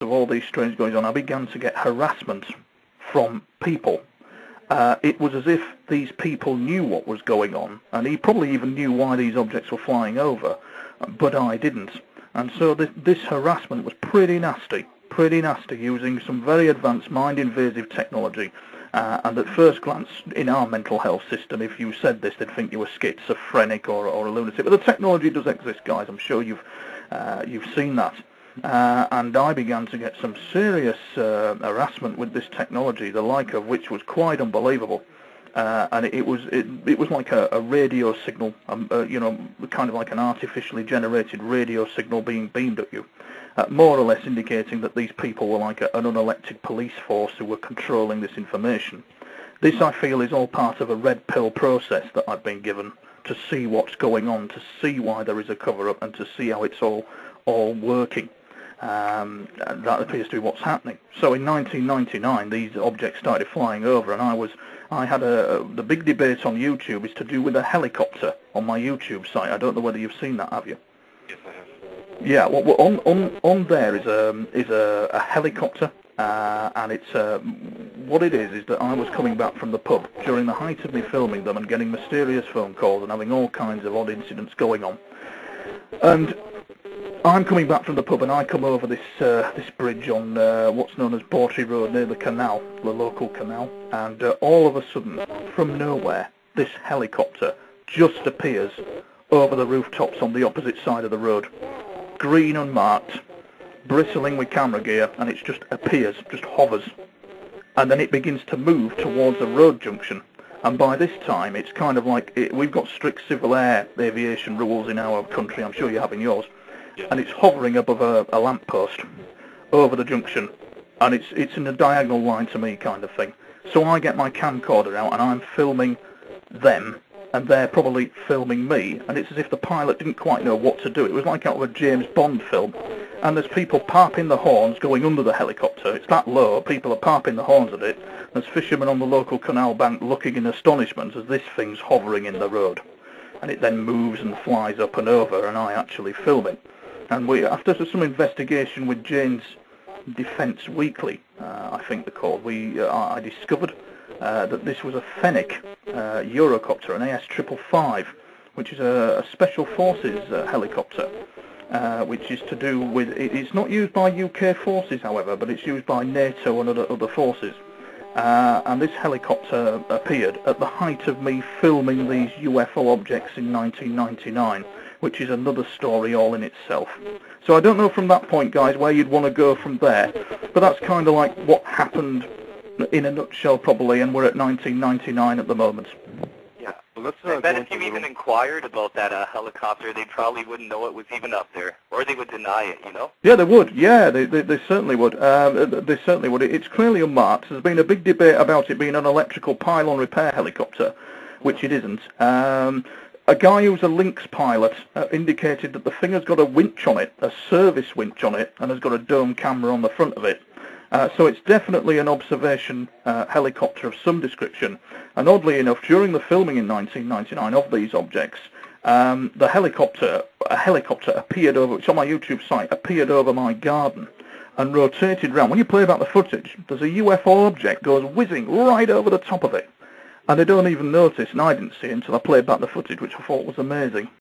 of all these strange goings on, I began to get harassment from people. It was as if these people knew what was going on, and he probably even knew why these objects were flying over, but I didn't. And so this harassment was pretty nasty, using some very advanced mind-invasive technology. And at first glance, in our mental health system, if you said this, they'd think you were schizophrenic or a lunatic. But the technology does exist, guys. I'm sure you've seen that. And I began to get some serious harassment with this technology, the like of which was quite unbelievable. And it was like a radio signal, you know, kind of like an artificially generated radio signal being beamed at you, more or less indicating that these people were like an unelected police force who were controlling this information. This, I feel, is all part of a red pill process that I've been given to see what's going on, to see why there is a cover-up, and to see how it's all working. And that appears to be what's happening. So in 1999, these objects started flying over, and I had the big debate on YouTube is to do with a helicopter on my YouTube site. I don't know whether you've seen that, have you? Yes, I have. Yeah, well, on there is a helicopter, and it's what it is that I was coming back from the pub during the height of me filming them and getting mysterious phone calls and having all kinds of odd incidents going on, and I'm coming back from the pub and I come over this bridge on what's known as Bawtry Road near the canal, the local canal, and all of a sudden, from nowhere, this helicopter just appears over the rooftops on the opposite side of the road, green unmarked, bristling with camera gear, and it just appears, just hovers, and then it begins to move towards a road junction. And by this time, it's kind of like we've got strict civil air aviation rules in our country. I'm sure you have in yours. And it's hovering above a lamppost over the junction, and it's in a diagonal line to me, kind of thing. So I get my camcorder out and I'm filming them, and they're probably filming me, and it's as if the pilot didn't quite know what to do. It was like out of a James Bond film, and there's people parping the horns going under the helicopter. It's that low, people are parping the horns at it. There's fishermen on the local canal bank looking in astonishment as this thing's hovering in the road, and it then moves and flies up and over, and I actually film it. And after some investigation with Jane's Defence Weekly, I think they're called, I discovered that this was a Fennec Eurocopter, an AS555, which is a Special Forces helicopter, which is to do with, it's not used by UK forces, however, but it's used by NATO and other forces. And this helicopter appeared at the height of me filming these UFO objects in 1999. Which is another story all in itself. So I don't know from that point, guys, where you'd want to go from there, but that's kind of like what happened in a nutshell, probably, and we're at 1999 at the moment. Yeah, well, I bet if you even inquired about that helicopter, they probably wouldn't know it was even up there, or they would deny it, you know? Yeah, they would. Yeah, they certainly would. They certainly would. It's clearly unmarked. There's been a big debate about it being an electrical pylon repair helicopter, which it isn't. A guy who's a Lynx pilot indicated that the thing has got a winch on it, a service winch on it, and has got a dome camera on the front of it. So it's definitely an observation helicopter of some description. And oddly enough, during the filming in 1999 of these objects, a helicopter appeared over, it's on my YouTube site, appeared over my garden and rotated round. When you play back the footage, there's a UFO object goes whizzing right over the top of it. And they don't even notice, and I didn't see it until I played back the footage, which I thought was amazing.